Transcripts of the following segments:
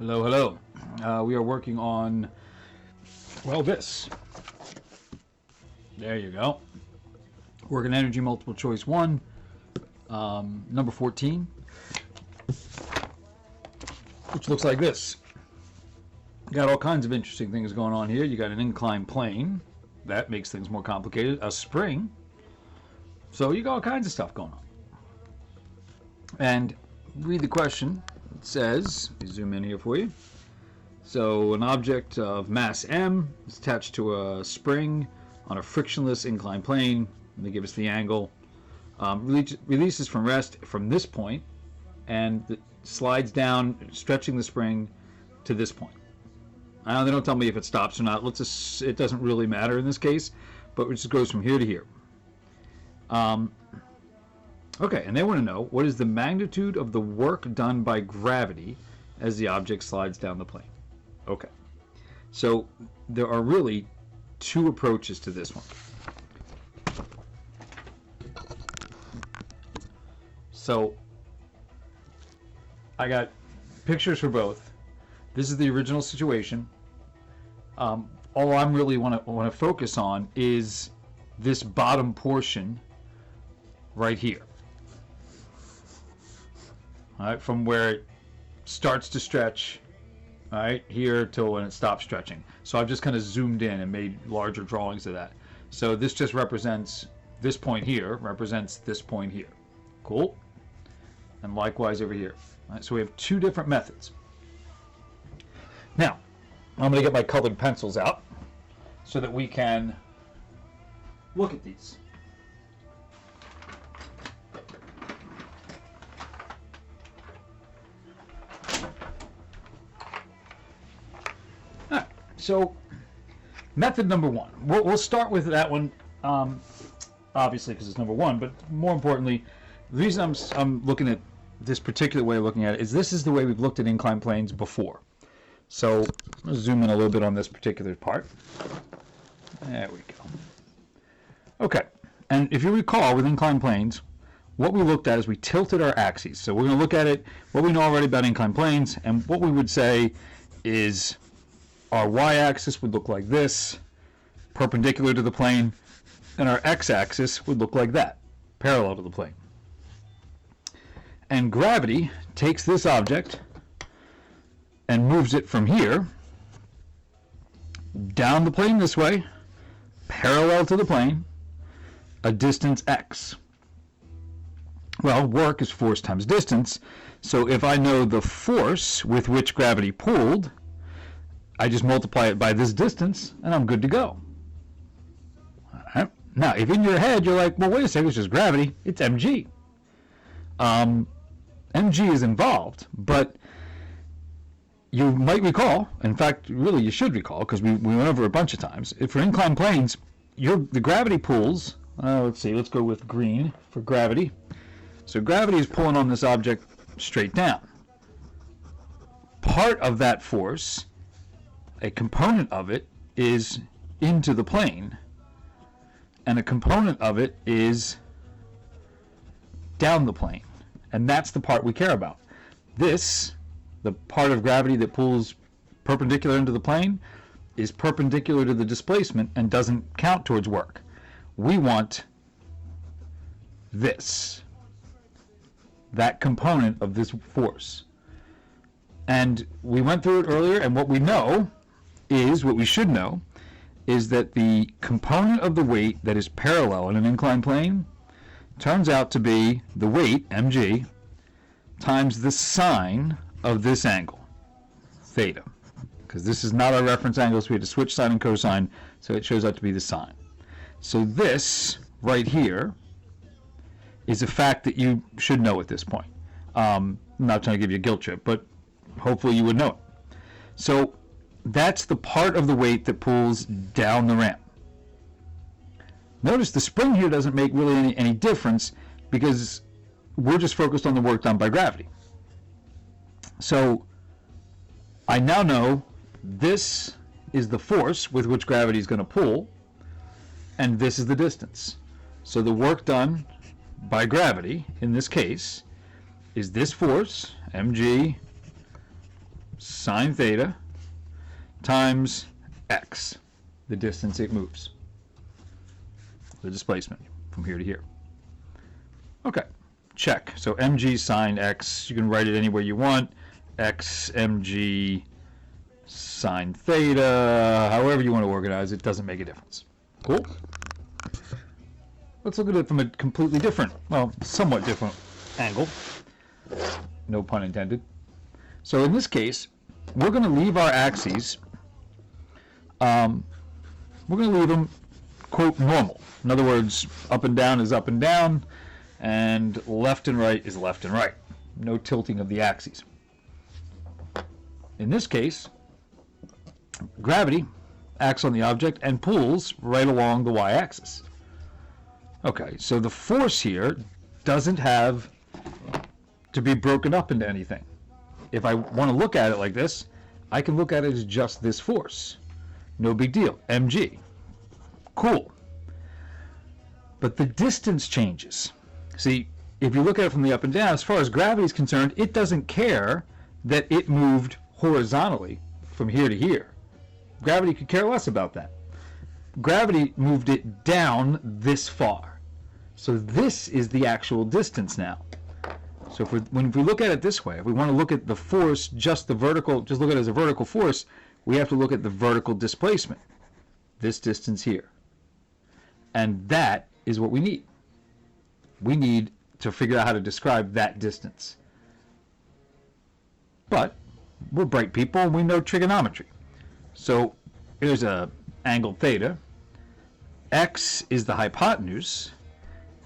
Hello, hello. We are working on, well, this. There you go. Working energy multiple choice 1, number 14, which looks like this. Got all kinds of interesting things going on here. You got an inclined plane. That makes things more complicated. A spring. So you got all kinds of stuff going on. And read the question. It says, let me zoom in here for you. So an object of mass m is attached to a spring on a frictionless inclined plane. And they give us the angle. Releases from rest from this point and slides down, stretching the spring to this point. They don't tell me if it stops or not. It doesn't really matter in this case, but it just goes from here to here. Okay, and they want to know, what is the magnitude of the work done by gravity as the object slides down the plane? Okay, so there are really two approaches to this one. So I got pictures for both. This is the original situation. All I'm really want to focus on is this bottom portion right here. All right, from where it starts to stretch, all right, here till when it stops stretching. So I've just kind of zoomed in and made larger drawings of that. So this just represents this point here, represents this point here. Cool. And likewise over here. All right, so we have two different methods. Now, I'm going to get my colored pencils out so that we can look at these. All right, so method number one. We'll start with that one, obviously because it's number one, but more importantly, the reason I'm looking at this particular way of looking at it is this is the way we've looked at inclined planes before. So let's zoom in a little bit on this particular part. There we go. Okay, and if you recall with inclined planes, what we looked at is we tilted our axes. So we're going to look at it, what we know already about inclined planes, and what we would say is our y-axis would look like this, perpendicular to the plane, and our x-axis would look like that, parallel to the plane. And gravity takes this object and moves it from here down the plane this way, parallel to the plane, a distance x. Well, work is force times distance, so if I know the force with which gravity pulled, I just multiply it by this distance and I'm good to go. All right. Now, if in your head you're like, well, wait a second, it's just gravity, it's mg. Mg is involved, but you might recall, in fact, really you should recall, because we went over a bunch of times, for inclined planes, the gravity pulls, let's see, let's go with green for gravity. So gravity is pulling on this object straight down. Part of that force, a component of it, is into the plane, and a component of it is down the plane. And that's the part we care about. This, the part of gravity that pulls perpendicular into the plane, is perpendicular to the displacement and doesn't count towards work. We want this, that component of this force. And we went through it earlier, and what we know is, what we should know, is that the component of the weight that is parallel in an inclined plane turns out to be the weight, mg, times the sine of this angle, theta. Because this is not our reference angle, so we had to switch sine and cosine, so it shows out to be the sine. So this, right here, is a fact that you should know at this point. I'm not trying to give you a guilt trip, but hopefully you would know it. So that's the part of the weight that pulls down the ramp. Notice the spring here doesn't make really any difference because we're just focused on the work done by gravity. So I now know this is the force with which gravity is going to pull, and this is the distance. So the work done by gravity, in this case, is this force, mg sine theta times x, the distance it moves, the displacement from here to here. Okay, check. So mg sine x, you can write it anywhere you want. X mg sine theta, however you want to organize it, doesn't make a difference. Cool? Let's look at it from a completely different, well, somewhat different angle. No pun intended. So in this case, we're going to leave our axes, we're going to leave them, quote, normal. In other words, up and down is up and down, and left and right is left and right. No tilting of the axes. In this case, gravity acts on the object and pulls right along the y-axis. Okay, so the force here doesn't have to be broken up into anything. If I want to look at it like this, I can look at it as just this force. No big deal. mg. Cool. But the distance changes. See, if you look at it from the up and down, as far as gravity is concerned, it doesn't care that it moved horizontally from here to here. Gravity could care less about that. Gravity moved it down this far. So this is the actual distance now. So if we look at it this way, if we want to look at the force, just the vertical, just look at it as a vertical force, we have to look at the vertical displacement, this distance here. And that is what we need. We need to figure out how to describe that distance. But we're bright people and we know trigonometry. So here's a angle theta. X is the hypotenuse.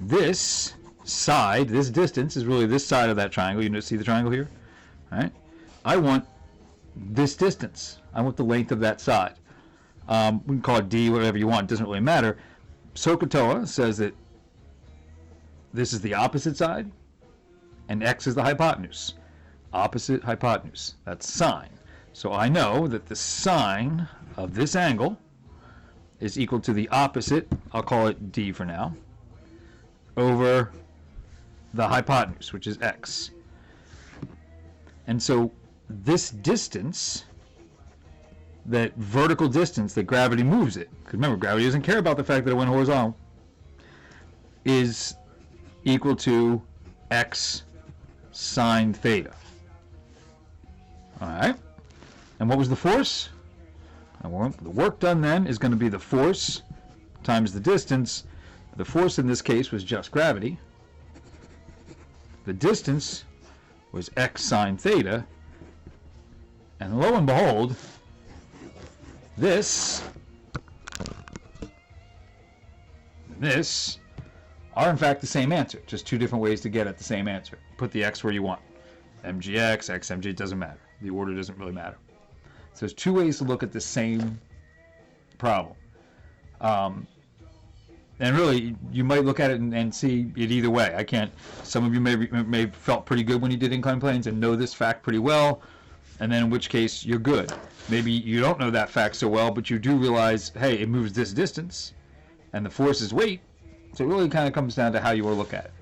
This side, this distance, is really this side of that triangle. You see the triangle here? All right. I want this distance. I want the length of that side. We can call it d, whatever you want. It doesn't really matter. SOHCAHTOA says that this is the opposite side, and x is the hypotenuse. Opposite hypotenuse. That's sine. So I know that the sine of this angle is equal to the opposite, I'll call it d for now, over the hypotenuse, which is x. And so this distance, that vertical distance that gravity moves it, because remember, gravity doesn't care about the fact that it went horizontal, is equal to x sine theta. All right. And what was the force? The work done then is going to be the force times the distance. The force in this case was just gravity. The distance was x sine theta. And lo and behold, this are in fact the same answer, just two different ways to get at the same answer. Put the x where you want. mgx, xmg, it doesn't matter. The order doesn't really matter. So there's two ways to look at the same problem. And really, you might look at it and see it either way. I can't. Some of you may have felt pretty good when you did inclined planes and know this fact pretty well, and then in which case you're good. Maybe you don't know that fact so well, but you do realize, hey, it moves this distance, and the force is weight. So it really kind of comes down to how you look at it.